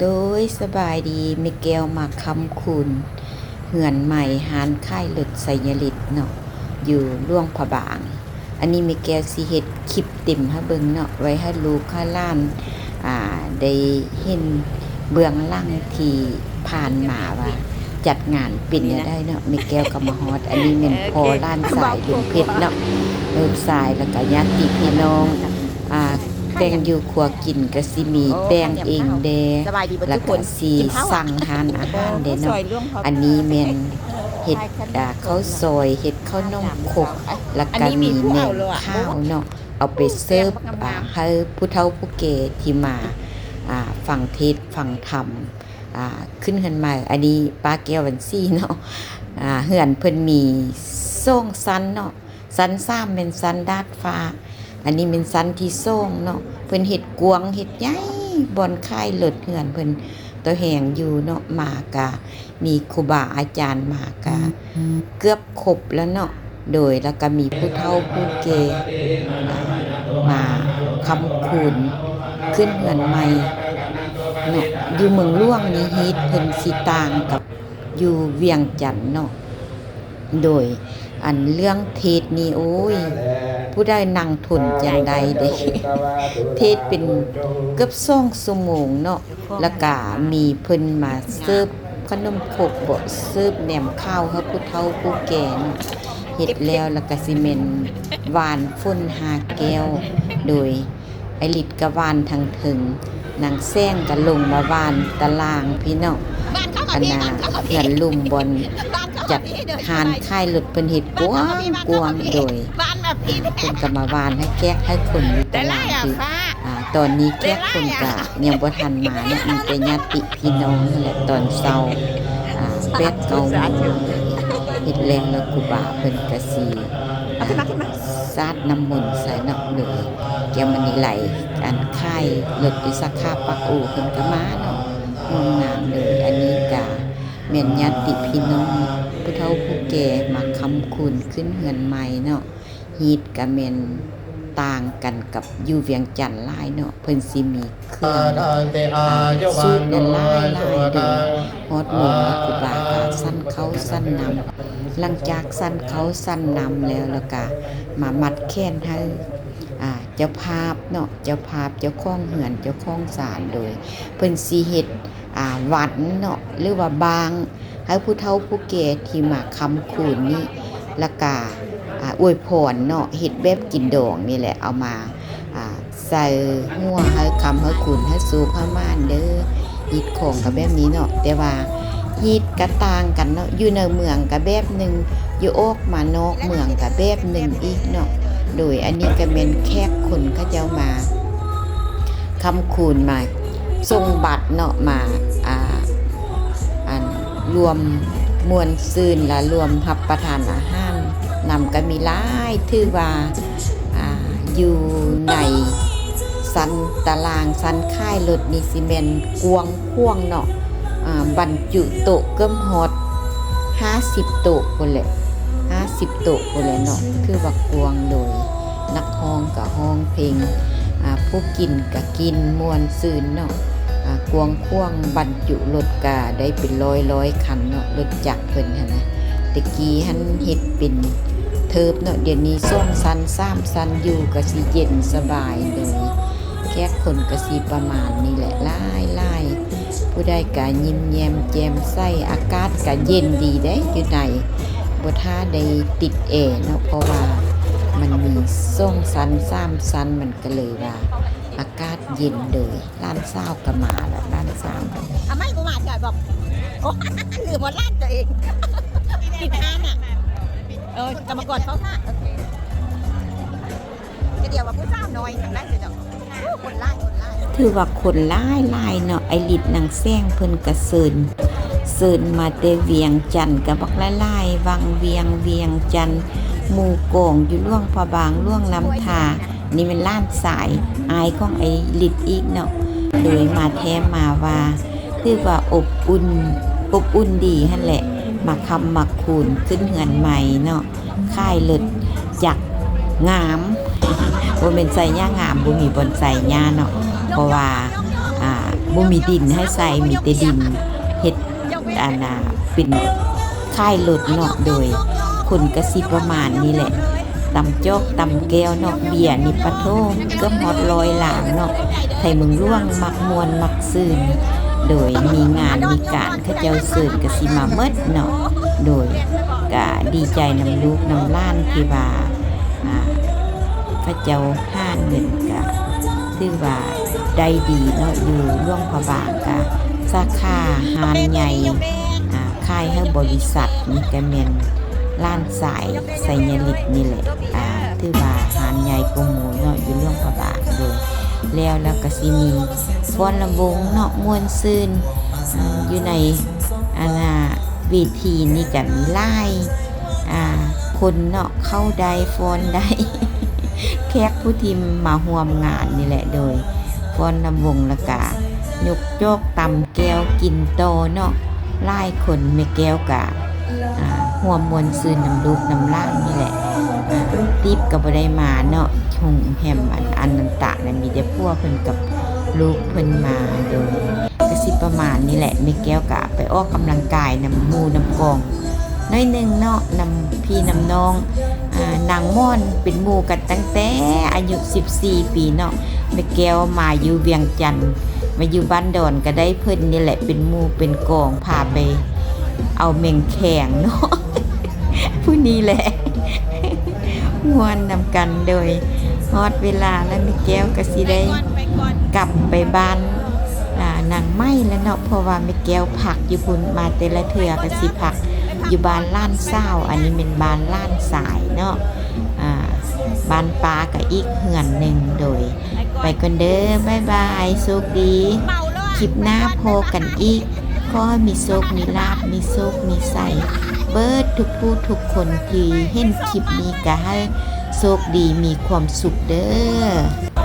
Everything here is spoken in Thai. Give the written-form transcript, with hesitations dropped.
โดยสบายดีมิเกลมาคำคุณเหือนใหม่หานค่ายหลุดไสยฤทธิ์เนาะอยู่ล่วงผบางอันนี้มิเกลสิเฮ็ดคลิปติ่มให้เบิ่งเนาะไว้ให้ลูกให้ล้านได้เห็นเบื้องหลังที่ผ่านมาว่าจัดงานเป็นได้เนาะมิเกลก็มาฮอดอันนี้เป็นพอล้านสายลุงเพชรเนาะลูกสายแล้วก็ญาติพี่น้องแป้งอยู่ครัวกินก็สิมีแป้งเองเดแล้วก็สิสั่งทานอาหารเดเนาะอันนี้แม่นเฮ็ดข้าวซอยเฮ็ดข้าวนมขบแล้วก็มีแหนมข้าวเนาะเอาไปเสิร์ฟให้ผู้เฒ่าผู้แก่ที่มาฟังเทศน์ฟังธรรมขึ้นเฮือนใหม่อันนี้ป้าแก้ววันซี่เนาะเฮือนเพิ่นมี2ชั้นเนาะชั้น3เป็นชั้นดาดฟ้าอันนี้เป็นชั้นที่2เนาะเพิ่นเฮ็ดกวางเฮ็ดใหญ่บ่อนค่ายเลิศเฮือนเพิ่นตัวแหงอยู่เนาะมากะมีครูบาอาจารย์มากะเกือบครบแล้วเนาะโดยแล้วก็มีผู้เฒ่าผู้แก่มาคำคูณขึ้นเฮือนใหม่เนาะอยู่เมืองหลวงนี่ฮิตเพิ่นสิต่างกับอยู่เวียงจันทน์เนาะโดยอันเรื่องเทศนี่โอ้ยผู้ใดนั่งทนจังใดเด้เทศเป็นเกือบ2ชั่วโมงเนาะแล้วก็มีเพิ่นมาเสิร์ฟขนมครกบ่เสิร์ฟแหนมข้าวให้ผู้เฒ่าผู้แก่เนาะเฮ็ดแล้วก็สิแม่นหวานฝุ่น5แก้วโดยไอฤทธิ์ก็หวานทั้งถึงนางแซงก็ลงมาหวานตารางพี่น้องอันน่ะเฮือนลุมบอนจัดหานค่ายรถเพิ่นเฮ็ดกวางโดยเพิ่นก็มาวานให้แขกให้คนอยู่ตลาดคือตอนนี้แขกคนก็ยังบ่ทันมาเนาะมีแต่ญาติพี่น้องนั่นแหละตอนเช้า8 9 โมงเฮ็ดแล้วครูบาเพิ่นก็สิสาดน้ำมนต์ใส่เนาะเลยแก้วมันนี่ไหลอันค่ายรถอิสคาปักอู่เพิ่นก็มาเนาะงามเลยอันนี้ก็แม่นญาติพี่น้องผู้เฒ่าผู้แก่มาคำคุณขึ้นเฮือนใหม่เนาะฮีตก็แม่นต่างกันกับอยู่เวียงจันทน์หลายเนาะเพิ่นสิมีเครื่องสูตรนั้นหลายเด้อฮอดหมู่ครูบาก็สั่นเขาสั่นนำหลังจากสั่นเขาสั่นนำแล้วก็มามัดแขนให้เจ้าภาพเนาะเจ้าภาพเจ้าของเฮือนเจ้าของศาลโดยเพิ่นสิเฮ็ดหวันเนาะหรือว่าบางให้ผู้เฒ่าผู้แก่ที่มาคำคูณนี้แล้วก็อวยพรเนาะเฮ็ดแบบกินดองนี่แหละเอามาใส่หัวให้คำให้คุณให้สุขให้มานเด้อฮิตของก็แบบนี้เนาะแต่ว่าฮิตก็ต่างกันเนาะอยู่ในเมืองก็แบบนึงอยู่ออกมานอกเมืองก็แบบนึงอีกเนาะโดยอันนี้ก็เป็นแขกคนเขาเจ้ามาคำคูณมาส่งบัตรเนาะมาอันรวมมวลซืนและรวมรับประทานอาหารนำก็มีหลายถือว่าอยู่ในสันตารางสันค่ายรถนี่สิแม่นกวงพ่วงเนาะบรรจุโต๊ะเกิมฮอด50โต๊ะพุ่นแหละ50โต๊ะพุ่นแหละเนาะคือว่ากวงโดยนักฮ้องก็ฮ้องเพลงผู้กินก็กินม่วนซื่นเนาะกวงพ่วงบรรจุรถก็ได้เป็นร้อยคันเนาะรถจักรเพิ่นหั่นนะตะกี้หันเฮ็ดเป็นเทิบเนาะเดี๋ยวนี้2ชั้น3ชั้นอยู่ก็สิเย็นสบายเลยแค่คนก็สิประมาณนี้แหละหลายผู้ใดก็ยิ้มแย้มแจ่มใสอากาศก็เย็นดีเด้อยู่ในบ่ท่าได้ติดแอร์เนาะเพราะว่ามันมี2ชั้น3ชั้นมันก็เลยว่าอากาศเย็นเลยร้านเช้าก็มาแล้วร้านเช้าไม่กูมาจ่ายบอกโอ้ลืมหมดร้านตัวเองปิดห้านอ่ะกรรมกรเขาค่ะโอเคเดี๋ยวว่าผู้สาวน้อยทำได้เลยจ้ะคนไล่ถือว่าคนหลายเนาะไอฤทธิ์นางแซงเพิ่นก็เซินมาแต่เวียงจันทน์ก็บักหลายวังเวียงจันทน์หมู่โกงอยู่ล่วงพะบางล่วงน้ำทานี่เป็นล้านสายอายของไอฤทธิ์อีกเนาะโดยมาแท้มาว่าคือว่าอบอุ่นดีหั่นแหละมาคำมาคูณขึ้นเฮือนใหม่เนาะค่ายเลิศจักงามบ่แม่นใส่ย่างามบ่มีบอนใส่ย่าเนาะเพราะว่าเ บ่มีดินให้ใส่มีแต่ดินเฮ็ดเป็นค่ายรถเนาะโดยคนก็สิประมาณนี้แหละตำจอกตำแก้วเนาะเบียร์นี่ปะโทเกือบฮอด100หลางเนาะไทยเมืองร่วงมักมวนมักซื่นโดยมีงานมีการเขาเจ้าเสิร์นก็สิมาเมิดเนาะโดยก็ดีใจนำลูกนำหล้านที่ว่าเขาเจ้าห้าเงินก็ถือว่าได้ดีเนาะอยู่ร่วงพระบางก็สาขาหานใหญ่ค่ายให้บริษัทนี่ก็แม่นล้านสายไซยาลิตนี่แหละถือว่าหานใหญ่กว่าหมู่เนาะอยู่ร่วงพระบางโดยแล้วก็สิมีฟ้อนลำวงเนาะม่วนซื่นอยู่ในเวทีนี่ก็มีไล่คนเนาะเข้าได้ฟ้อนได้ แขกผู้ที่มาร่วมงานนี่แหละโดยฟ้อนลำวงแล้วก็ยกโจกตำแก้วกินโตเนาะไล่คนแม่แก้วกะห่วมมวลซื่นน้ำลูกน้ำล่างนี่แหละตีบก็บ่ได้มาเนาะชงแฮมอันนันตะน่ะมีแต่พวกเพิ่นกับลูกเพิ่นมาโดยก็สิประมาณนี้แหละแม่แก้วกะไปออกกำลังกายน้ำหมู่น้ำกองน้อยนึงเนาะนำพี่นำน้องนางม่อนเป็นหมู่กันตั้งแต่อายุ14ปีเนาะแม่แก้วมาอยู่เวียงจันทน์มาอยู่บ้านดอนก็ได้เพิ่นนี่แหละเป็นหมู่เป็นกองพาไปเอาเม่งแข่งเนาะ ผู้นี้แหละม่วนนำกันโดยฮอดเวลาแล้วแม่แก้วก็สิได้กลับไปบ้านนางไม้แล้วเนาะเพราะว่าแม่แก้วพักอยู่พุ่นมาแต่ละเทื่อก็สิพักอยู่บ้านล้านเศร้าอันนี้เป็นบ้านล้านสายเนาะบ้านปลากับอีกเหือนหนึ่งโดยไปกันเด้อบ๊ายบายโชคดีคลิปหน้าโพกันอีกขอให้มีโชคมีลาภมีโชคมีใสเบิดทุกผู้ทุกคนที่เห็นคลิปนี้ก็ให้โชคดีมีความสุขเด้อ